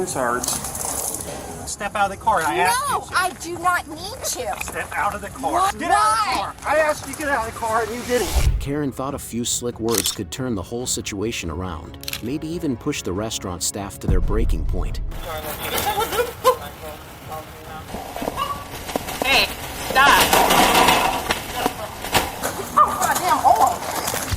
Sarge, step out of the car. I asked you to. No, I do not need to. Step out of the car. What? Get out of the car. I asked you to get out of the car and you didn't. Karen thought a few slick words could turn the whole situation around, maybe even push the restaurant staff to their breaking point. Hey, stop.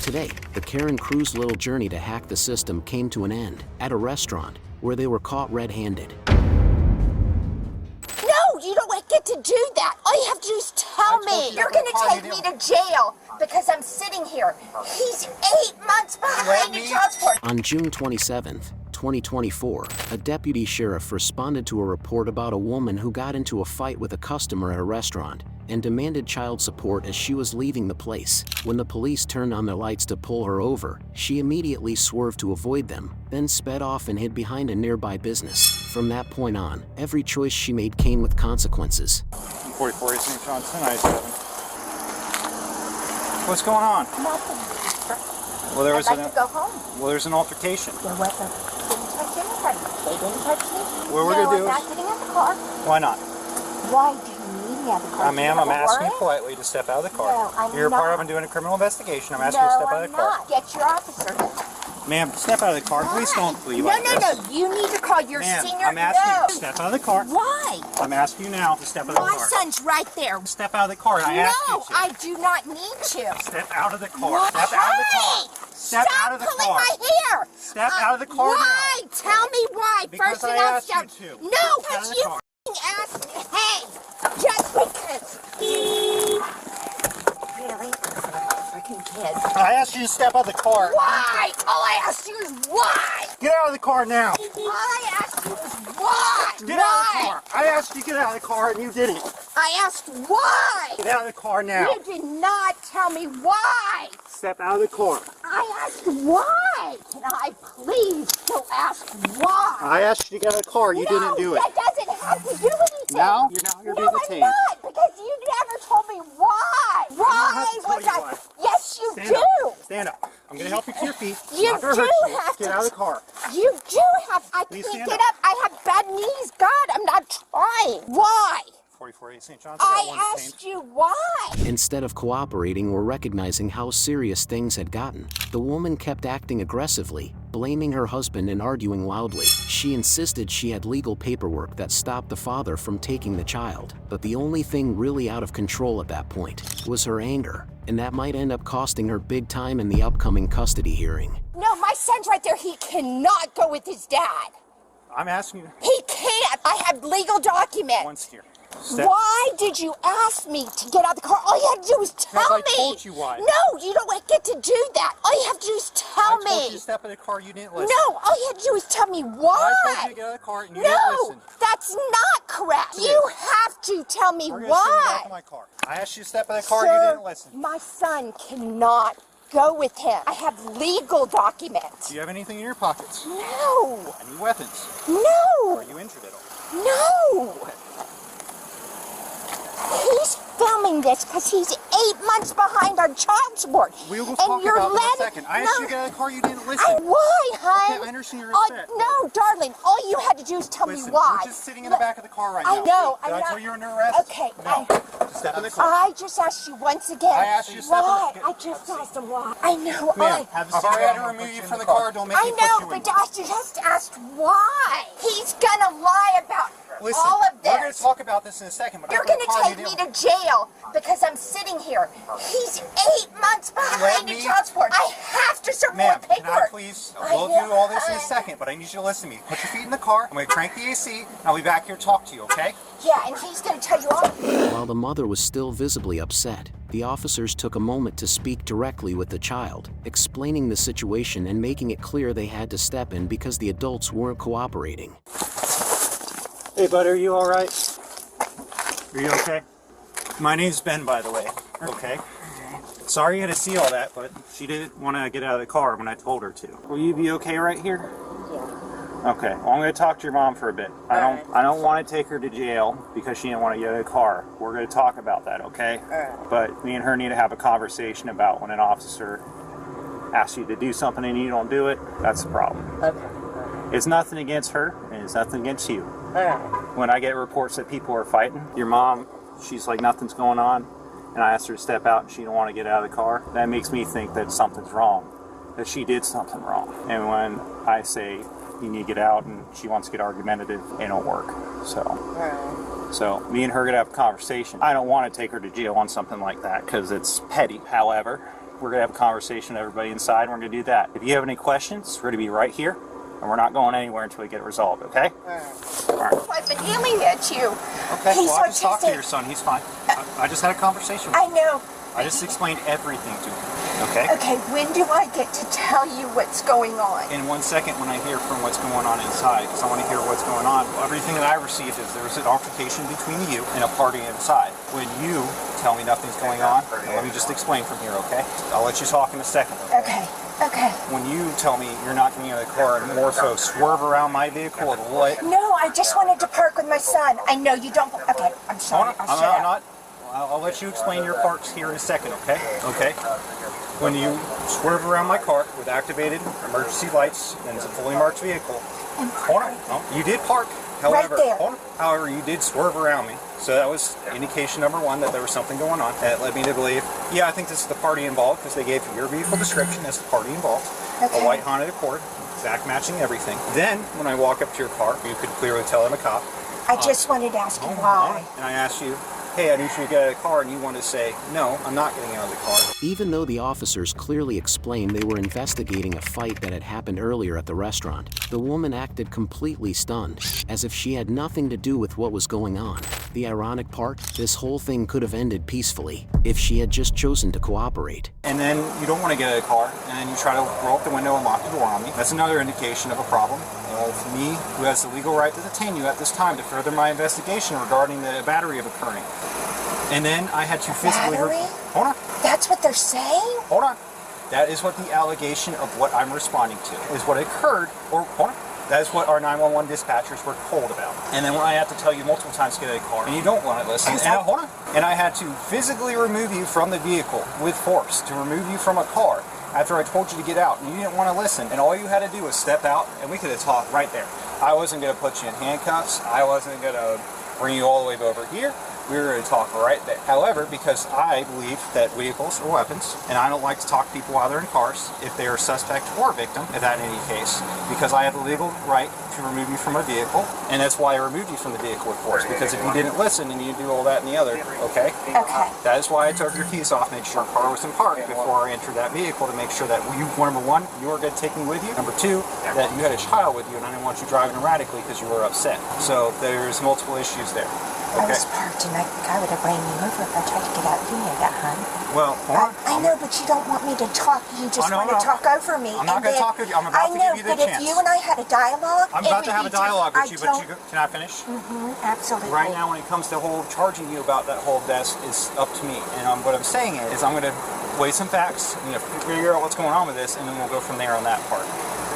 Today, the Karen Crew's little journey to hack the system came to an end at a restaurant where they were caught red-handed. No, you don't get to do that. All you have to do is tell me. You're going to take me to jail because I'm sitting here. He's 8 months behind in child support. On June 27th, 2024, a deputy sheriff responded to a report about a woman who got into a fight with a customer at a restaurant and demanded child support as she was leaving the place. When the police turned on their lights to pull her over, she immediately swerved to avoid them, then sped off and hid behind a nearby business. From that point on, every choice she made came with consequences. 44 East St. Johnson, I-7. What's going on? Nothing. Well, there was I'd like to go home. Well, there's an altercation. There wasn't. Didn't touch anybody. They didn't touch me. What we're gonna do I'm is- not getting out of the car. Why not? Why do you need me out of the car? Ma'am, I'm asking you politely to step out of the car. No, I'm You're a part not. of doing a criminal investigation. I'm asking you to step out of the car. No, I'm not. Get your officer. Ma'am, step out of the car. Please don't leave No, like no, this. no. You need to call your Ma'am, senior. I'm asking you No. to step out of the car. Why? I'm asking you now to step out of the My car. son's right there. Step out of the car. I asked you No, to. I do not need to. Step out of the car. Why? Step out of the car. Step Stop out of the pulling car. my hair. Step out of the car Why? now. Tell me why. Because First I and asked last. you to. No, Get out of because the you car. asked me. Hey, just because. Really? Freaking kids. I asked you to step out of the car. Why? All I asked you is why. Get out of the car now. All I asked you is why. Get out of the car. I asked you to get out of the car and you didn't. I asked why. Get out of the car now. You did not tell me why. Step out of the car. I asked why. Can I please go ask why? I asked you to get out of the car. You didn't do it. That doesn't have to do anything. Now you're being No, detained. I'm not, because you never told me why. Why have to tell was you I? why. Yes, you Stand do. up. Stand up. I'm going to help you to your feet. You Not gonna do hurt you. have Get to. out of the car. You do have. I Please can't stand get up. up. I have bad knees. God, I'm not trying. Why? 44 East St. Johnson. I asked you why. Instead of cooperating or recognizing how serious things had gotten, the woman kept acting aggressively, blaming her husband and arguing loudly. She insisted she had legal paperwork that stopped the father from taking the child, but the only thing really out of control at that point was her anger, and that might end up costing her big time in the upcoming custody hearing. No, my son's right there. He cannot go with his dad. I'm asking you He can't. I have legal documents. once here. Step. Why did you ask me to get out of the car? All you had to do was tell Because me. I told you why. No, you don't get to do that. All you have to do is tell I told you me. to step in the car. You didn't listen. No, all you had to do is tell me why. I told you to get out of the car and you didn't No, listen. that's not correct. You have to tell me We're going to sit in the back why. of my car. I asked you to step in the car Sir, and you didn't listen. my son cannot go with him. I have legal documents. Do you have anything in your pockets? No, Any weapons? no, Are you injured at all? no. He's filming this because he's 8 months behind on child support. We will And talk you're about that in a letting- second. I asked you to get out of the car. You didn't listen. Why, hon? Okay, I understand your upset. No, darling. All you had to do is tell Listen, me why. you're just sitting in the back of the car right I now. know, Did I'm I not- tell you you're under arrest? Okay, No. Just step in the car. I just asked you once again. I asked you to step in the- why? I just asked him why. I know. Ma'am, I've already had to remove you from the car. Don't make I me put know, you in. but I just asked why. He's gonna lie about Listen, all of this. we're going to talk about this in a second. But You're after the gonna car, take you me didn't- to jail because I'm sitting here. He's 8 months behind in me- child support. I have to serve more Ma'am, can I paperwork. please? I We'll know. do all this in a second, but I need you to listen to me. Put your feet in the car. I'm going to crank the AC, and I'll be back here to talk to you, okay? Yeah, and he's gonna tell you all. While the mother was still visibly upset, the officers took a moment to speak directly with the child, explaining the situation and making it clear they had to step in because the adults weren't cooperating. Hey, bud, are you all right? Are you okay? My name's Ben, by the way. Okay. Sorry you had to see all that, but she didn't want to get out of the car when I told her to. Will you be okay right here? Yeah. Okay. Well, I'm going to talk to your mom for a bit. I don't want to take her to jail because she didn't want to get out of the car. We're going to talk about that, okay? But me and her need to have a conversation about when an officer asks you to do something and you don't do it. That's the problem. Okay. It's nothing against her, and It's nothing against you. When I get reports that people are fighting, your mom, she's like, nothing's going on, and I asked her to step out and she don't want to get out of the car, that makes me think that something's wrong, that she did something wrong. And when I say you need to get out and she wants to get argumentative, it don't work. So me and her gonna have a conversation. I don't want to take her to jail on something like that because it's petty. However, we're gonna have a conversation with everybody inside, and we're gonna do that. If you have any questions, we're gonna be right here, and we're not going anywhere until we get it resolved, okay? All right. I've been yelling at you. Okay, well, I just talked to your son. He's fine. I just had a conversation with him. I know. I just explained everything to him, okay? Okay, when do I get to tell you what's going on? In 1 second when I hear from what's going on inside, because I want to hear what's going on. Everything that I received is there was an altercation between you and a party inside. When you tell me nothing's going on, let me just explain from here, okay? I'll let you talk in a second. Okay. When you tell me you're not getting out of the car and more so swerve around my vehicle at a light. No, I just wanted to park with my son. I know you don't. Okay, I'm sorry. I'm not. I'll let you explain your parts here in a second, okay? Okay. When you swerve around my car with activated emergency lights and it's a fully marked vehicle, hold on. Oh, you did park. However, right there. Hold on. However, you did swerve around me. So that was indication number one that there was something going on. That led me to believe, yeah, I think this is the party involved because they gave your vehicle description as the party involved. Okay. A white Honda Accord, exact matching everything. Then, when I walk up to your car, you could clearly tell I'm a cop. I just wanted to ask you why. And I asked you, hey, I need you to get out of the car, and you want to say, no, I'm not getting out of the car. Even though the officers clearly explained they were investigating a fight that had happened earlier at the restaurant, the woman acted completely stunned, as if she had nothing to do with what was going on. The ironic part, this whole thing could have ended peacefully if she had just chosen to cooperate. And then you don't want to get out of the car, and then you try to roll up the window and lock the door on me. That's another indication of a problem of me, who has the legal right to detain you at this time to further my investigation regarding the battery of occurring. And then I had to physically... Hold on. That's what they're saying? Hold on. That is what the allegation of what I'm responding to is what occurred, or hold on. That is what our 911 dispatchers were told about. And then when I have to tell you multiple times to get out of the car, and you don't want to listen, and hold on. And I had to physically remove you from the vehicle with force, to remove you from a car, after I told you to get out, and you didn't want to listen. And all you had to do was step out, and we could have talked right there. I wasn't going to put you in handcuffs. I wasn't going to bring you all the way over here. We were going to talk right there. However, because I believe that vehicles are weapons, and I don't like to talk to people while they're in cars, if they are suspect or victim, if that in any case, because I have the legal right to remove you from a vehicle, and that's why I removed you from the vehicle with force, because if you didn't listen and you do all that and the other, okay? Okay. That is why I took your keys off, made sure the car was in park before I entered that vehicle, to make sure that you, number one, you were going to take me with you, number two, that you had a child with you, and I didn't want you driving erratically because you were upset. So there's multiple issues there. I was parked and I would have ran you over if I tried to get out. You know that, hon. Well, I know, but you don't want me to talk. You just want to talk over me. I'm not going to talk over you. I'm about to give you the chance. I know, but if you and I had a dialogue... I'm about to have a dialogue with you, but can I finish? Absolutely. Right now, when it comes to charging you about that whole desk, it's up to me. And what I'm saying is I'm going to weigh some facts, I'm going to figure out what's going on with this, and then we'll go from there on that part.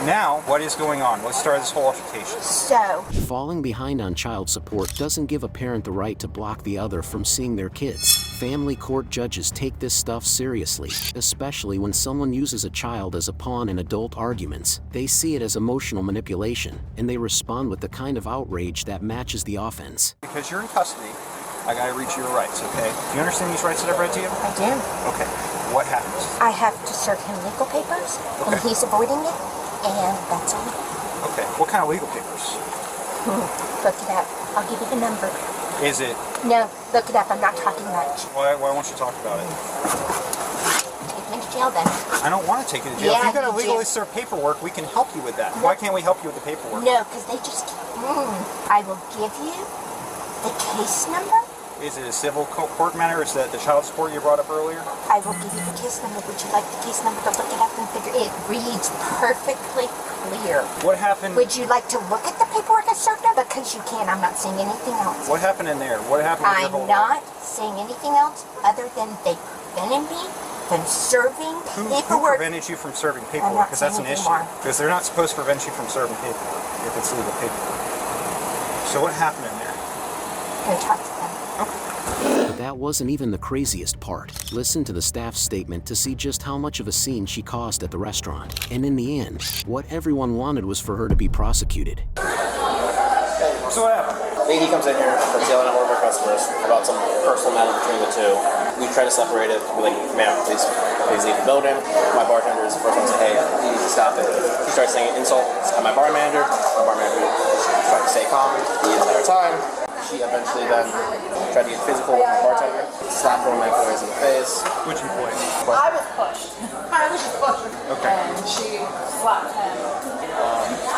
Now, what is going on? Let's start this whole altercation. So, falling behind on child support doesn't give a parent the right to block the other from seeing their kids. Family court judges take this stuff seriously, especially when someone uses a child as a pawn in adult arguments. They see it as emotional manipulation, and they respond with the kind of outrage that matches the offense. Because you're in custody, I gotta reach your rights, okay? Do you understand these rights that I've read to you? I do. Okay. What happens? I have to serve him legal papers, and he's avoiding it. And that's all. Okay. What kind of legal papers? Look it up. I'll give you the number. Is it? No, look it up. I'm not talking much. Why won't you talk about it? Take me to jail then. I don't want to take you to jail. Yeah, if you've got to legally serve paperwork, we can help you with that. No. Why can't we help you with the paperwork? No, because they just... I will give you the case number. Is it a civil court matter? Is that the child support you brought up earlier? I will give you the case number. Would you like the case number to look it up and figure it? It reads perfectly clear. What happened? Would you like to look at the paperwork I served them? Because you can. I'm not saying anything else. What happened in there? What happened with your whole... I'm not saying anything else other than they prevented me from serving paperwork. Who prevented you from serving paperwork? Because that's an issue. Because they're not supposed to prevent you from serving paperwork if it's legal paperwork. So what happened in there? Go talk to them. But that wasn't even the craziest part. Listen to the staff's statement to see just how much of a scene she caused at the restaurant. And in the end, what everyone wanted was for her to be prosecuted. So what happened? Lady comes in here, starts yelling at one of our customers about some personal matter between the two. We try to separate it. We're like, ma'am, please leave the building. My bartender is the first one to say, hey, you need to stop it. She starts saying insults at my bar manager. My bar manager is trying to stay calm the entire time. She eventually then tried to get physical with my bartender, slapped one of my employees in the face. Which employee? I was pushed. I was just pushed. Okay. And she slapped him.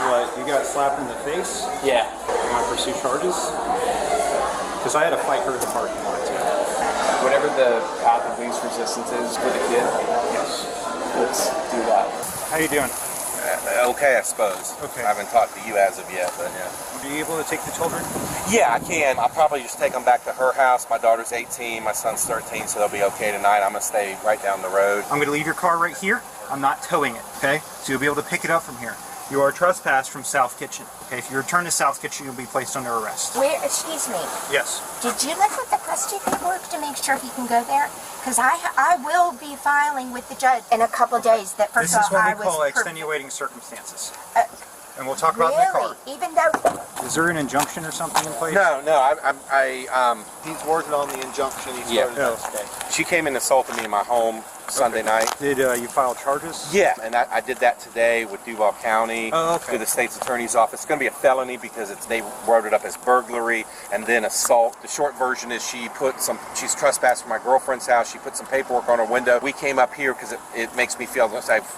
What, you got slapped in the face? Yeah. You want to pursue charges? Because I had to fight her in the parking lot too. Whatever the path of least resistance is with a kid, Yes. let's do that. How you doing? Okay, I suppose. Okay. I haven't talked to you as of yet, but yeah. Are you able to take the children? Yeah, I can. I'll probably just take them back to her house. My daughter's 18, my son's 13, so they'll be okay tonight. I'm going to stay right down the road. I'm going to leave your car right here. I'm not towing it, okay? So you'll be able to pick it up from here. You are trespassed from South Kitchen. Okay, if you return to South Kitchen, you'll be placed under arrest. Excuse me, Yes. did you look at the custody paperwork to make sure he can go there? Because I will be filing with the judge in a couple of days that This first is of all what I we was... call extenuating circumstances. Uh, And we'll talk about it in the Really? car. Even though... Is there an injunction or something in place? No, he's working on the injunction. He's Yeah. She came and assaulted me in my home Sunday night. Did you file charges? Yeah, and I did that today with Duval County, Oh, okay. through the state's attorney's office. It's going to be a felony because they wrote it up as burglary and then assault. The short version is she's trespassed from my girlfriend's house. She put some paperwork on her window. We came up here because it makes me feel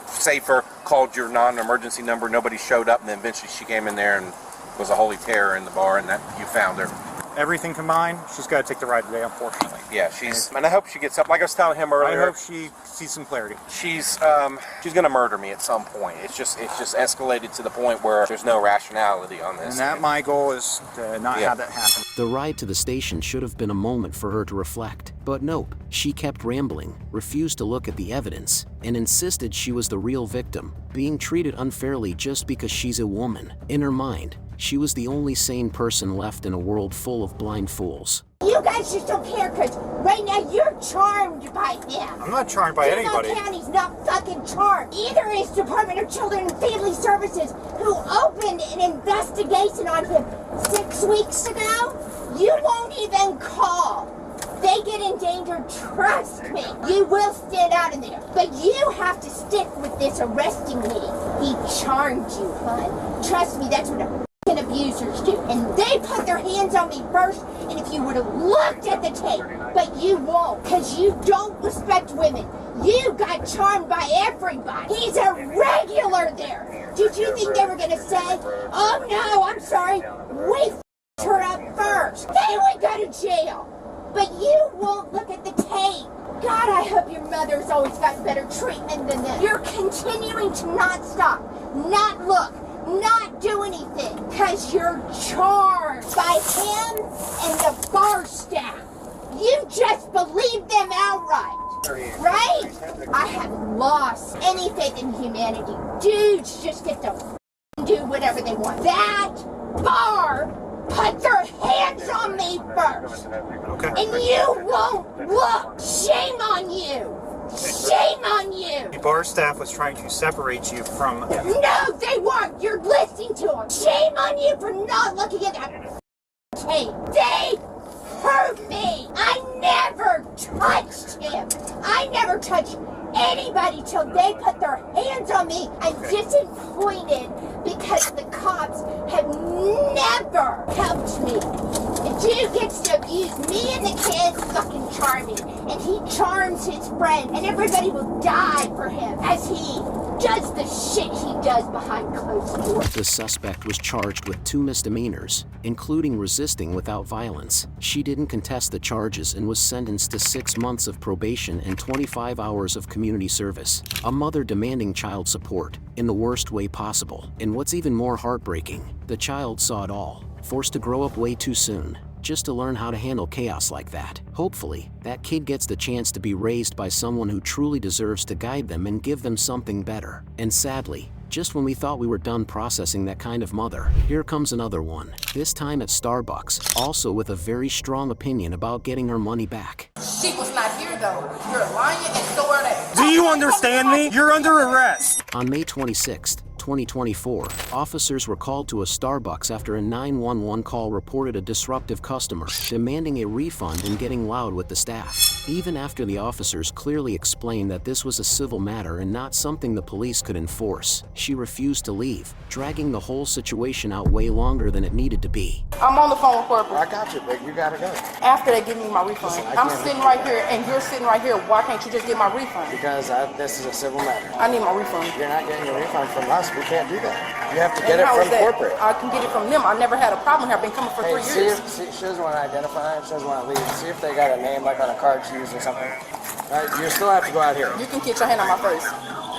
safer. Called your non-emergency number. Nobody showed up, and then eventually she came in there and was a holy terror in the bar, and that you found her. Everything combined, she's got to take the ride today, unfortunately. Yeah, and I hope she gets up. Like I was telling him earlier, I hope she sees some clarity. she's gonna murder me at some point. It's just escalated to the point where there's no rationality on this. And that my goal is to not Yeah. have that happen. The ride to the station should have been a moment for her to reflect. But nope, she kept rambling, refused to look at the evidence, and insisted she was the real victim, being treated unfairly just because she's a woman. In her mind, she was the only sane person left in a world full of blind fools. You guys just don't care because right now you're charmed by him. I'm not charmed by Duval anybody. County's not fucking charmed. Either is Department of Children and Family Services, who opened an investigation on him 6 weeks ago. You won't even call. They get endangered, trust me. You will stand out in there. But you have to stick with this arresting me. He charmed you, hon. Trust me, that's what f***ing abusers do. And they put their hands on me first, and if you would have looked at the tape, but you won't, because you don't respect women. You got charmed by everybody. He's a regular there. Did you think they were going to say, oh no, I'm sorry, we f***ed her up first. They would go to jail. But you won't look at the tape. God, I hope your mother's always got better treatment than this. You're continuing to not stop, not look, not do anything, because you're charmed by him and the bar staff. You just believe them outright, right? I have lost any faith in humanity. Dudes just get to do whatever they want. That bar put their hands on me first. Okay. And you won't look. Shame on you. Shame on you. The bar staff was trying to separate you from... No, they weren't. You're listening to them. Shame on you for not looking at that tape. They hurt me. I never touched him. I never touched anybody till they put their hands on me. I'm disappointed because the cops have never helped me. The dude gets to abuse me and the kids, fucking charming, and he charms his friend, and everybody will die for him as he does the shit he does behind closed doors. The suspect was charged with 2 misdemeanors, including resisting without violence. She didn't contest the charges and was sentenced to 6 months of probation and 25 hours of community service. A mother demanding child support in the worst way possible. And what's even more heartbreaking, the child saw it all, forced to grow up way too soon, just to learn how to handle chaos like that. Hopefully, that kid gets the chance to be raised by someone who truly deserves to guide them and give them something better. And sadly, just when we thought we were done processing that kind of mother, here comes another one, this time at Starbucks, also with a very strong opinion about getting her money back. She was not here though. You're lying and so are they. Do you understand me? You're under arrest. On May 26, 2024, officers were called to a Starbucks after a 911 call reported a disruptive customer, demanding a refund and getting loud with the staff. Even after the officers clearly explained that this was a civil matter and not something the police could enforce, she refused to leave, dragging the whole situation out way longer than it needed to be. I'm on the phone with corporate. I got you, but you gotta go. After they give me my refund, Listen, I'm sitting right here and you're sitting right here. Why can't you just get my refund? Because this is a civil matter. I need my refund. You're not getting your refund from us. We can't do that. You have to get it How from is that? corporate. I can get it from them. I never had a problem here. I've been coming for 3 years. See, she doesn't want to identify. She doesn't want to leave. See if they got a name like on a card she used or something. You still have to go out here. You can get your hand on my face.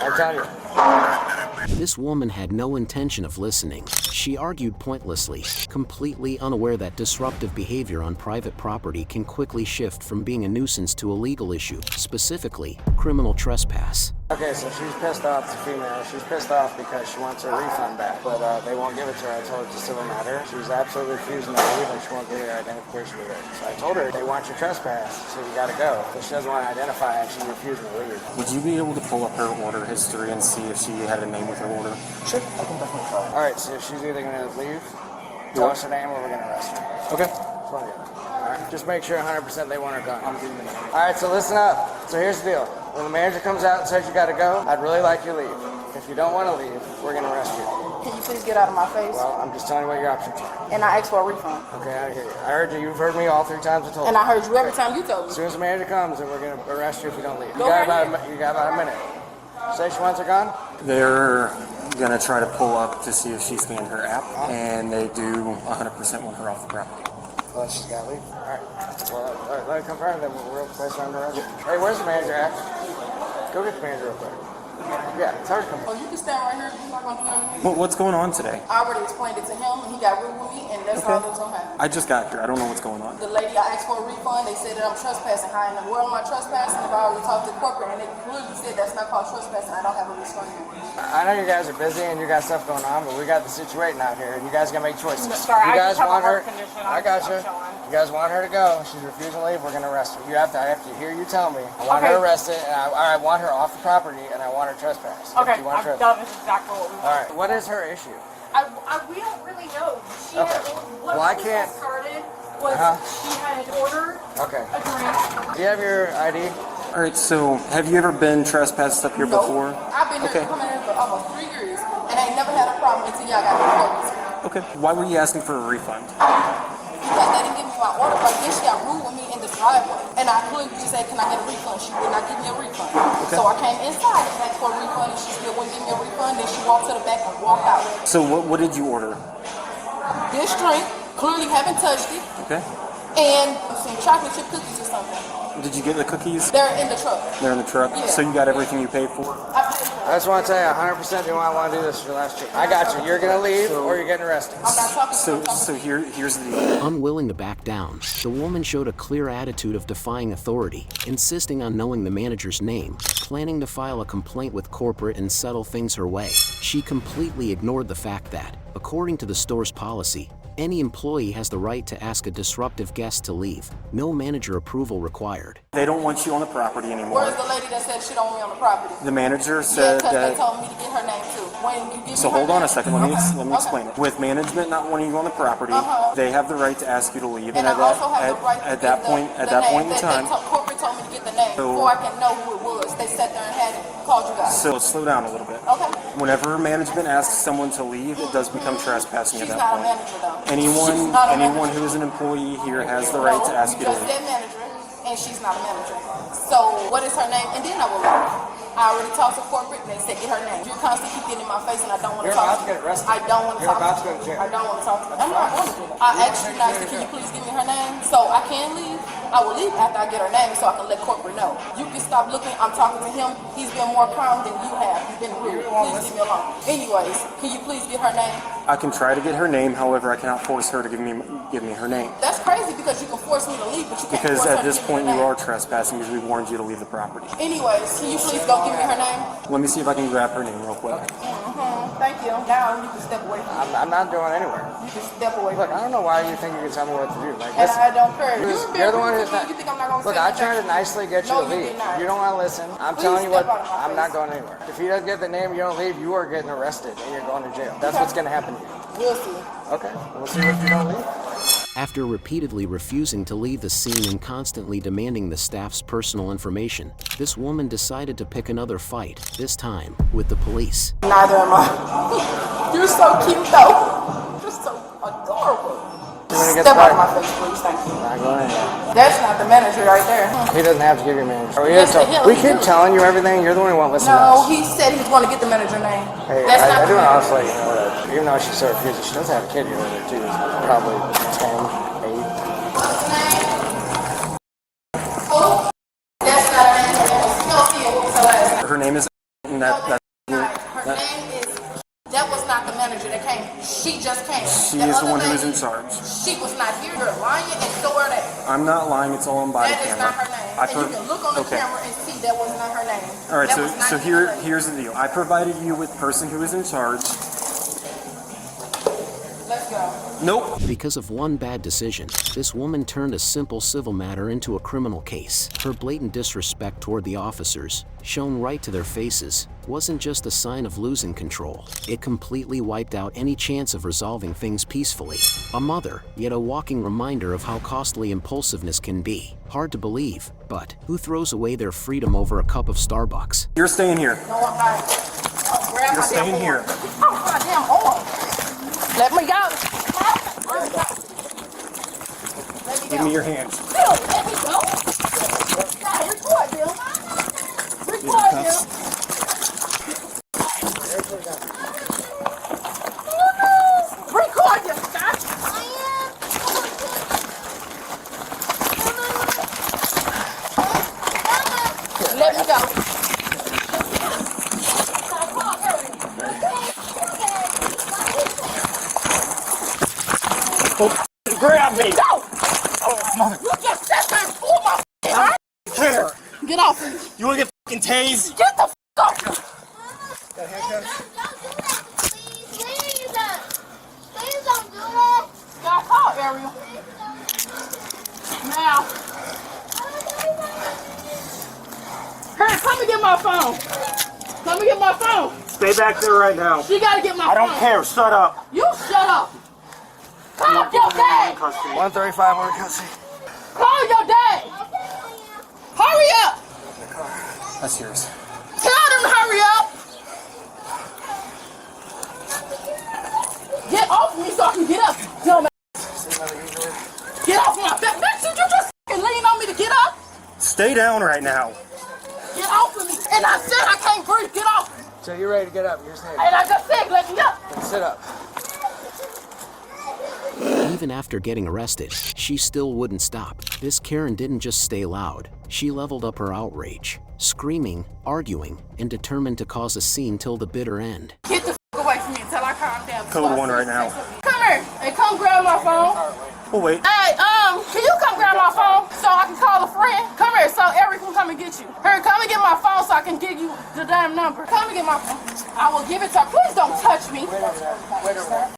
I'm telling you. This woman had no intention of listening. She argued pointlessly, completely unaware that disruptive behavior on private property can quickly shift from being a nuisance to a legal issue, specifically criminal trespass. Okay, so she's pissed off, the female. She's pissed off because she wants her refund back, but they won't give it to her. I told her it's a civil matter. She's absolutely refusing to leave, and she won't give me her identification either. So I told her they want your trespass, so you gotta go. But she doesn't want to identify, and she's refusing to leave. Would you be able to pull up her order history and see if she had a name with her order? Sure, I can definitely try. All right, so she's either gonna leave, tell us her name, or we're gonna arrest her. Okay. All right, just make sure 100% they want her gone. All right, so listen up. So here's the deal. When the manager comes out and says you gotta go, I'd really like you to leave. If you don't want to leave, we're gonna arrest you. Can you please get out of my face? Well, I'm just telling you what your options are. And I asked for a refund. Okay, I hear you. I heard you. You've heard me all 3 times I told And you. I heard you every time you told As me. soon as the manager comes, then we're gonna arrest you if you don't leave. Go right here. You got about a minute. Say she wants her gone? They're gonna try to pull up to see if she scanned her app, and they do 100% want her off the property. Well, she's gotta leave. All right. Well, all right, let it confirm that we'll place her under arrest. Hey, where's the manager at? Go get the manager real quick. Yeah, tell her to come. Oh, you can stand right here. You're not gonna do anything. What's going on today? I already explained it to him, and he got rude with me, and that's all that was gonna happen. I just got here. I don't know what's going on. The lady I asked for a refund, they said that I'm trespassing. How in the world am I trespassing if I already talked to corporate and they clearly said that's not called trespassing? I don't have a restraint. I know you guys are busy and you got stuff going on, but we got the situation out here, and you guys gotta make choices. Sorry, you I guys just have want a her? heart condition. I got you. You guys want her to go? She's refusing to leave. We're gonna arrest her. I have to hear you tell me. I want her arrested, and I want her off the property, and I want her trespassed. Okay, You want her that is exactly what we want. All right. What is her issue? We don't really know. She Okay. what Well, I can't. started was she had ordered Okay. a drink. Do you have your ID? All right. So, have you ever been trespassed up here Nope. before? I've been Okay. here coming here for almost 3 years, and I ain't never had a problem until y'all got the orders. Okay. Why were you asking for a refund? Because they didn't give me my order, but then she got rude with me in the driveway. And I clearly just said, can I get a refund? She would not give me a refund. Okay. So I came inside and asked for a refund, and she still wouldn't give me a refund. Then she walked to the back and walked out. So, what did you order? This drink, clearly haven't touched it, Okay. and some chocolate chip cookies or something. Did you get the cookies? They're in the truck. They're in the truck. Yeah. So you got everything you paid for? I paid for it. I just want to tell you, 100% do not want to do this for the last trip. I got you. You're gonna leave, or you're getting arrested. I'm not talking to you. So here's the deal. Unwilling to back down, the woman showed a clear attitude of defying authority, insisting on knowing the manager's name, planning to file a complaint with corporate and settle things her way. She completely ignored the fact that, according to the store's policy, any employee has the right to ask a disruptive guest to leave. No manager approval required. They don't want you on the property anymore. Where's the lady that said she don't want me on the property? The manager Yeah, said because they that. told me to get her name too. When you give So me her hold on name- a second. Let me Okay. explain it. With management not wanting you on the property, they have the right to ask you to leave. And I also have the right to at get that point in time. corporate told me to get the name So- before I can know who it was. They sat there and had called you guys. So slow down a little bit. Okay. Whenever management asks someone to leave, it does become trespassing She's at not that a point. manager though. Anyone She's not a anyone manager. who is an employee here has the right to ask you to just leave. said manager, and she's not a manager. So what is her name? And then I will leave. I already talked to corporate, and they said get her name. You're constantly keep getting in my face, and I don't want to You're talk. about to get arrested. I don't want to You're talk. about to go to jail. I don't want to talk to her. I'm not going to jail. I asked you nicely, can you please give me her name so I can leave? I will leave after I get her name so I can let corporate know. You can stop looking. I'm talking to him. He's been more calm than you have. You've been rude. Please leave me alone. Anyways, can you please get her name? I can try to get her name, however, I cannot force her to give me her name. That's crazy because you can force me to leave, but you can't Because force her at to this give me point her you name. are trespassing because we warned you to leave the property. Anyways, can you please go give me her name? Let me see if I can grab her name real quick. Thank you. Now you can step away from me. I'm not going anywhere. You can step away Look, from I me. don't know why you think you can tell me what to do. Like, And listen, I don't care. you're the one who's not. You think I'm not going to Look, say I tried to nothing? nicely get you No, to you leave. did not. You don't want to listen. I'm Please telling you what, step out of my I'm face. not going anywhere. If he doesn't get the name, you don't leave, you are getting arrested and you're going to jail. That's what's going to happen to you. We'll see. Okay, we'll see if you don't leave. After repeatedly refusing to leave the scene and constantly demanding the staff's personal information, this woman decided to pick another fight, this time with the police. Neither am I. You're so cute, though. You're so adorable. Step out of my face, please. Thank you. Not going anywhere. That's not the manager right there. He doesn't have to give you a manager. Yes, to him, We he keep do. telling you everything. You're the one who won't listen to No, us. he said he's going to get the manager name. Hey, That's I not do the want to manager. also let you know that even though she's so refusing, she does have a kid here with her too. Probably 10, 8. Oh, that's not her name. Sophia, what was her last name? Her name is. And Her name is. That was not the manager that came. She just came. She The is the other one who is in lady, charge. She was not here. You're lying and so are they. I'm not lying. It's all on body That is camera. not her name. I And you can look on the okay. camera and see that was not her name. All right. That was not So even her name. here's the deal. I provided you with the person who is in charge. Let's go. Nope. Because of one bad decision, this woman turned a simple civil matter into a criminal case. Her blatant disrespect toward the officers, shown right to their faces, wasn't just a sign of losing control. It completely wiped out any chance of resolving things peacefully. A mother, yet a walking reminder of how costly impulsiveness can be. Hard to believe, but who throws away their freedom over a cup of Starbucks? You're staying here. No, I'm not. Oh, grab You're my staying damn here. arm. Oh, my damn arm. Let me go. Let me go. Give me your hands. Bill, let me go. Nah, record, Bill. Record, Bill. Record, you stop. Let me go. Grab me. Go. Oh, mother. Look at that thing. Pull my arm. Here. Get off of me. You want to get fucking tased? Get the off. Got caught, Ariel. Now. Hurry, come and get my phone. Come and get my phone. Stay back there right now. She gotta get my phone. I don't care. Shut up. You shut up. Call your dad. 135 on the custody. Call your dad. Hurry up. That's yours. Tell them to hurry up. Get off me so I can get up. Dumb ass. Get off my back. Bitch, did you just fucking lean on me to get up? Stay down right now. Get off of me. And I said I can't breathe. Get off. So you're ready to get up. You're standing. And I just said, let me up. Then sit up. Even after getting arrested, she still wouldn't stop. This Karen didn't just stay loud. She leveled up her outrage, screaming, arguing, and determined to cause a scene till the bitter end. Get the fuck away from me until I calm down. Code 1 right now. Come here and come grab my phone. Oh, wait. Hey, can you come grab my phone so I can call a friend? Come here so Eric can come and get you. Hurry, come and get my phone so I can give you the damn number. Come and get my phone. I will give it to her. Please don't touch me.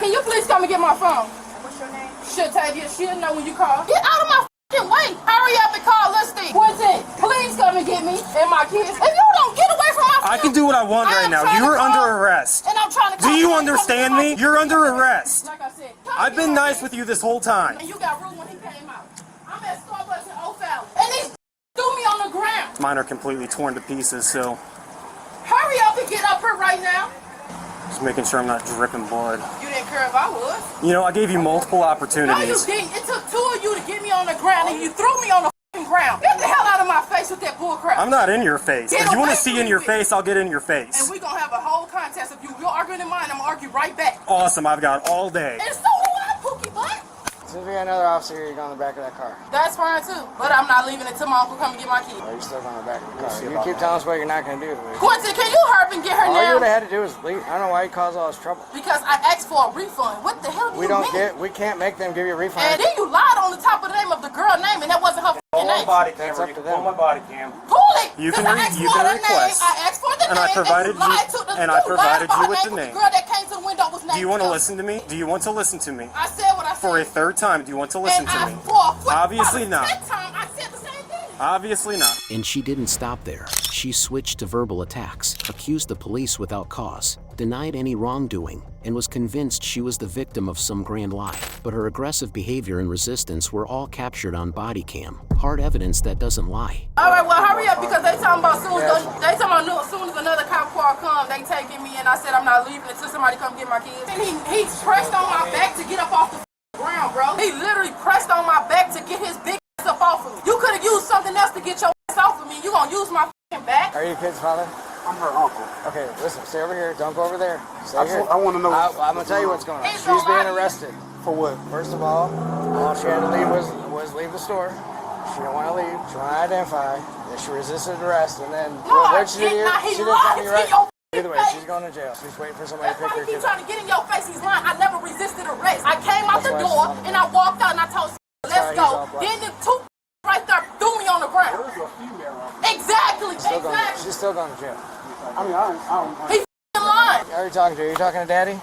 Can you please come and get my phone? What's your name? She'll know when you call. Get out of my fucking way. Hurry up and call Listy. Quentin, please come and get me and my kids. If you don't get away from my phone. I can do what I want right now. You're under arrest. And I'm trying to Do call you you. understand me? You're under arrest. Like I said, come I've get been my nice with you this whole time. And you got rude when he came out. I'm at Starbucks in O'Fallon. And these threw me on the ground. Mine are completely torn to pieces, so Hurry up and get up here right now. just making sure I'm not dripping blood. You didn't care if I was. You know, I gave you multiple No, you opportunities. didn't. It took two of you to get me on the ground and you threw me on the fucking ground. Get the hell out of my face with that bull crap. I'm not in your face. Get If you want away to see from in your me. face, I'll get in your face. And we're going to have a whole contest of you. You're arguing in mine, I'm going to argue right back. Awesome, I've got all day. And so do I, Pookie Butt. So if you got another officer here, you're going in the back of that car. That's fine too. But I'm not leaving until my uncle come and get my key. Or you're still going in the back of the car. You keep telling us what you're not going to do. Quincy, can you hurry and get her All you now? would have had to do was leave. I don't know why you caused all this trouble. Because I asked for a refund. What the hell do We you don't mean? we can't make them give you a refund. And then you lied on the top of the name of the girl name, and that wasn't her fucking name. body That's camera. up to Pull them. my body cam. Pull it. You 'Cause can I asked you for can the request. name. I asked for the And I provided you with the name. The girl that came to the window was named. Do you want to listen to me? Do you want to listen to me? I said what I said. For a third time, do you want to listen to me? Obviously not. I said the same thing. Obviously not. And she didn't stop there. She switched to verbal attacks, accused the police without cause, denied any wrongdoing, and was convinced she was the victim of some grand lie. But her aggressive behavior and resistance were all captured on body cam. Hard evidence that doesn't lie. All right, well, hurry up because they talking about as soon as another cop car comes, they taking me, and I said I'm not leaving until somebody come get my kids. And he pressed on my back to get up off the ground, bro. He literally pressed on my back to get his big ass up off of me. You could have used something else to get your ass off of me. You gonna use my back? Are you kid's father? I'm her uncle. Okay, listen, stay over here. Don't go over there. Stay here. I want to know. I'm gonna tell you what's going on. It's She's being alright. arrested. For what? First of all she had to leave was leave the store. She didn't want to leave. She wanted to identify. Then she resisted arrest, and then what did she do? She didn't tell me arrest. Either way, she's going to jail. She's waiting for somebody to pick her He's kid trying to get in your face. He's lying. I never resisted arrest. I came out the door and I walked out and I told let's go. Then the two right there threw me on the ground. Exactly. She's still going to jail. I mean, I don't. He's lying. Are you talking to? Are you talking to Daddy?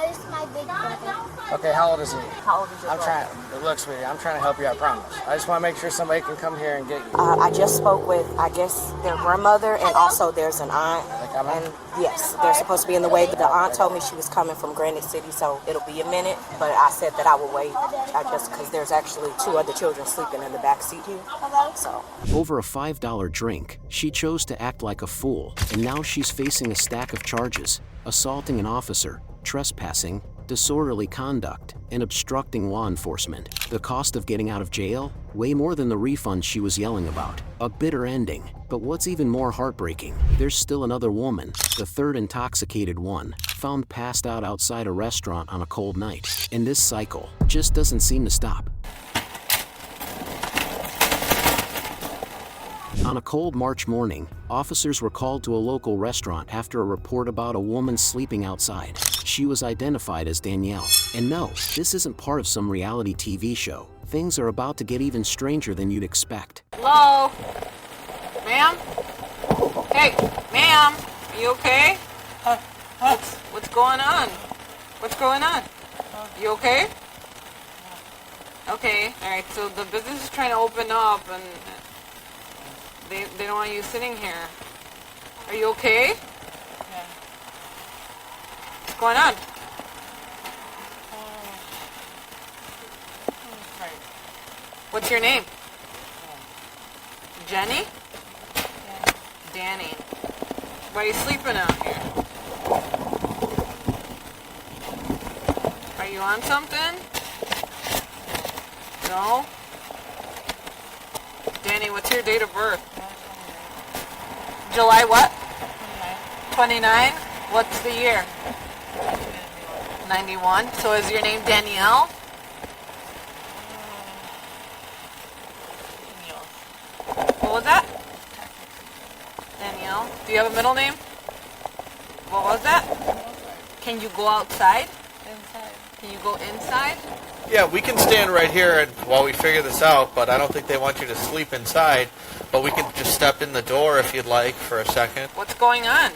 This is my big brother. Okay, how old is he? How old is your brother? Look, sweetie, I'm trying to help you, I promise. I just want to make sure somebody can come here and get you. I just spoke with, I guess, their grandmother, and also there's an aunt. And yes, they're supposed to be in the way. But the aunt told me she was coming from Granite City, so it'll be a minute. But I said that I will wait, because there's actually 2 other children sleeping in the back seat here. So. Over a $5 drink, she chose to act like a fool, and now she's facing a stack of charges: assaulting an officer, trespassing, disorderly conduct, and obstructing law enforcement. The cost of getting out of jail? Way more than the refund she was yelling about. A bitter ending. But what's even more heartbreaking, there's still another woman, the third intoxicated one, found passed out outside a restaurant on a cold night. And this cycle just doesn't seem to stop. On a cold March morning, officers were called to a local restaurant after a report about a woman sleeping outside. She was identified as Danielle. And no, this isn't part of some reality TV show. Things are about to get even stranger than you'd expect. Hello? Ma'am? Hey, ma'am, are you okay? What's going on? What's going on? You okay? Okay, alright, so the business is trying to open up and they don't want you sitting here. Are you okay? Yeah. What's going on? What's your name? Jenny? Yeah. Danny. Why are you sleeping out here? Are you on something? No? Danny, what's your date of birth? July what? 29. What's the year? 91. So is your name Danielle? What was that? Danielle. Do you have a middle name? What was that? Can you go outside? Inside. Can you go inside? Yeah, we can stand right here while we figure this out, but I don't think they want you to sleep inside. But we can just step in the door if you'd like for a second. What's going on?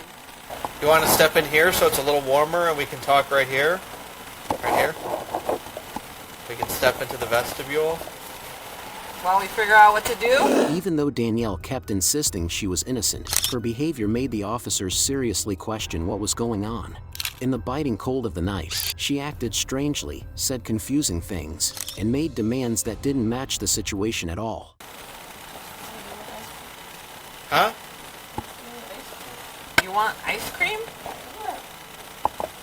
You want to step in here so it's a little warmer and we can talk right here? Right here? We can step into the vestibule. While we figure out what to do? Even though Danielle kept insisting she was innocent, her behavior made the officers seriously question what was going on. In the biting cold of the night, she acted strangely, said confusing things, and made demands that didn't match the situation at all. Huh? You want ice cream?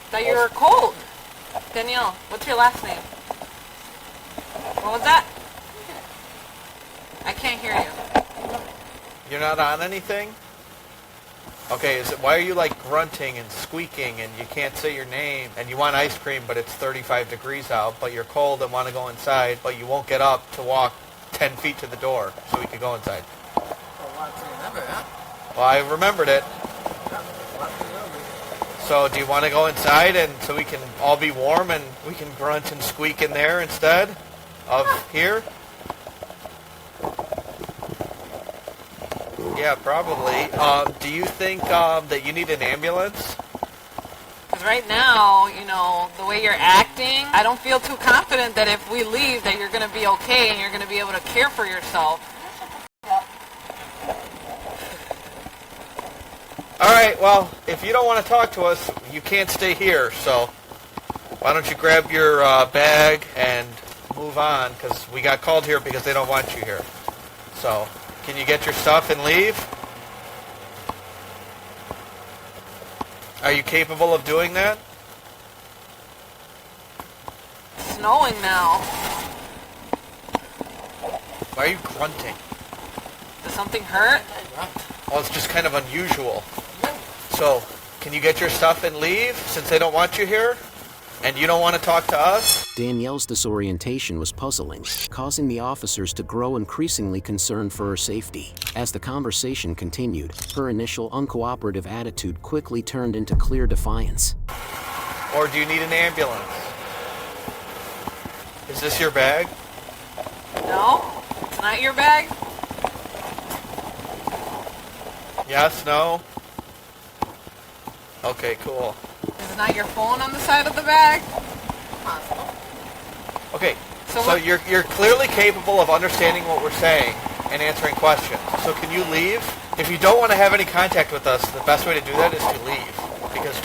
Thought you were cold. Danielle, what's your last name? What was that? I can't hear you. You're not on anything? Okay, why are you like grunting and squeaking and you can't say your name and you want ice cream but it's 35 degrees out, but you're cold and want to go inside, but you won't get up to walk 10 feet to the door so we could go inside? Well, I remembered it. So do you want to go inside and so we can all be warm and we can grunt and squeak in there instead of here? Yeah, probably. Do you think that you need an ambulance? Because right now, you know, the way you're acting, I don't feel too confident that if we leave that you're going to be okay and you're going to be able to care for yourself. All right, well, if you don't want to talk to us, you can't stay here, so why don't you grab your bag and move on, because we got called here because they don't want you here. So, can you get your stuff and leave? Are you capable of doing that? It's snowing now. Why are you grunting? Does something hurt? Well, it's just kind of unusual. So, can you get your stuff and leave since they don't want you here? And you don't want to talk to us? Danielle's disorientation was puzzling, causing the officers to grow increasingly concerned for her safety. As the conversation continued, her initial uncooperative attitude quickly turned into clear defiance. Or do you need an ambulance? Is this your bag? No? It's not your bag? Yes, no? Okay, cool. Is not your phone on the side of the bag? Okay, So so what- you're clearly capable of understanding what we're saying and answering questions. So can you leave? If you don't want to have any contact with us, the best way to do that is to leave. Because,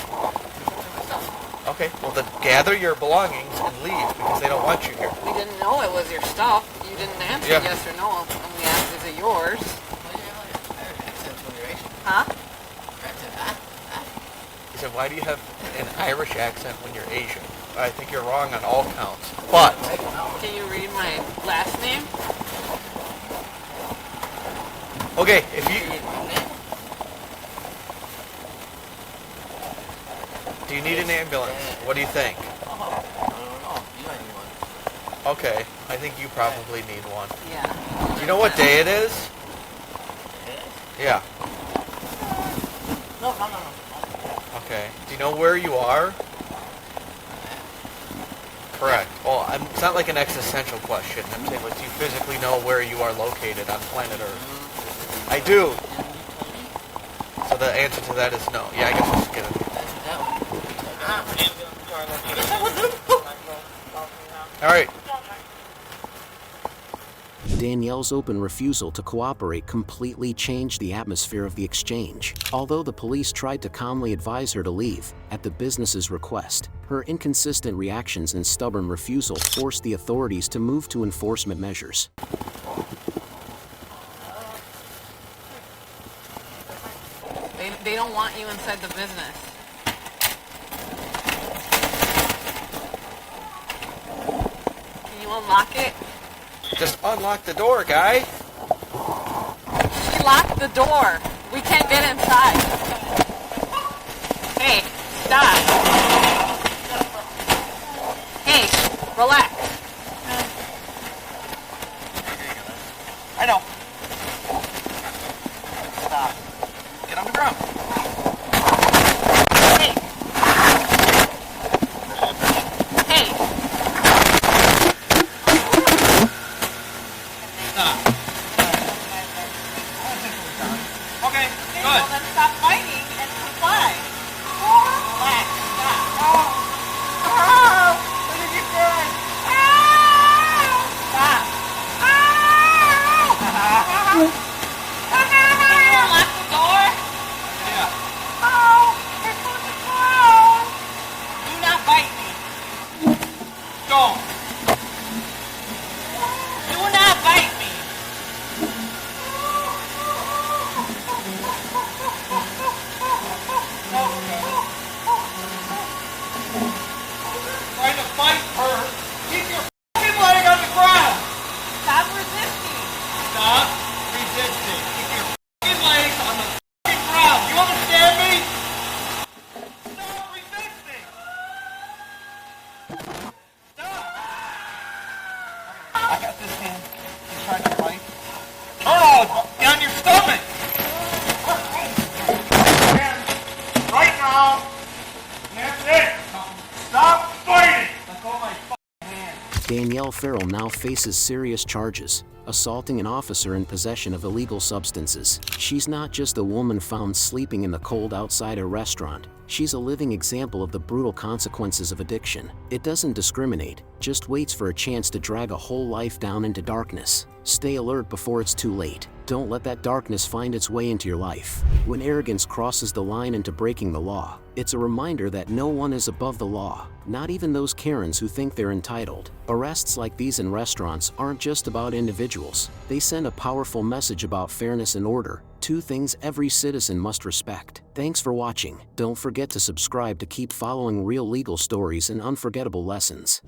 okay, well then gather your belongings and leave because they don't want you here. We didn't know it was your stuff. You didn't answer Yeah. yes or no. And we asked, is it yours? Huh? He said, why do you have an Irish accent when you're Asian? I think you're wrong on all counts. But, Can you read my last name? okay, if you... Do you need an ambulance? What do you think? Okay, I think you probably need one. Yeah. Do you know what day it is? Yeah. No. Okay. Do you know where you are? Correct. Well, it's not like an existential question. I'm saying, like, do you physically know where you are located on planet Earth? I do. So the answer to that is no. Yeah, I guess we'll just get it. All right. Danielle's open refusal to cooperate completely changed the atmosphere of the exchange. Although the police tried to calmly advise her to leave, at the business's request, her inconsistent reactions and stubborn refusal forced the authorities to move to enforcement measures. They don't want you inside the business. Can you unlock it? Just unlock the door, guy. She locked the door. We can't get inside. Hey, stop. Hey, relax. I know. Stop. Get on the ground. Hey. Hey. Stop. Okay, Hey, good. well then stop fighting and comply. Relax, stop. What did you do? Stop. Can you unlock the door? Yeah. It's on the ground. Do not bite me. Don't. Do not bite me. Trying to fight her. Keep your fucking leg on the ground. Stop resisting. Stop resisting. Keep your fucking legs on the fucking ground. You understand me? Stop resisting. Stop. I got this hand. He's trying to fight. Turn on your stomach. Right now. That's it. Stop fighting. Let go of my fucking hand. Danielle Farrell now faces serious charges. assaulting an officer in possession of illegal substances. She's not just a woman found sleeping in the cold outside a restaurant. She's a living example of the brutal consequences of addiction. It doesn't discriminate, just waits for a chance to drag a whole life down into darkness. Stay alert before it's too late. Don't let that darkness find its way into your life. When arrogance crosses the line into breaking the law, it's a reminder that no one is above the law, not even those Karens who think they're entitled. Arrests like these in restaurants aren't just about individuals. They send a powerful message about fairness and order, two things every citizen must respect. Thanks for watching. Don't forget to subscribe to keep following real legal stories and unforgettable lessons.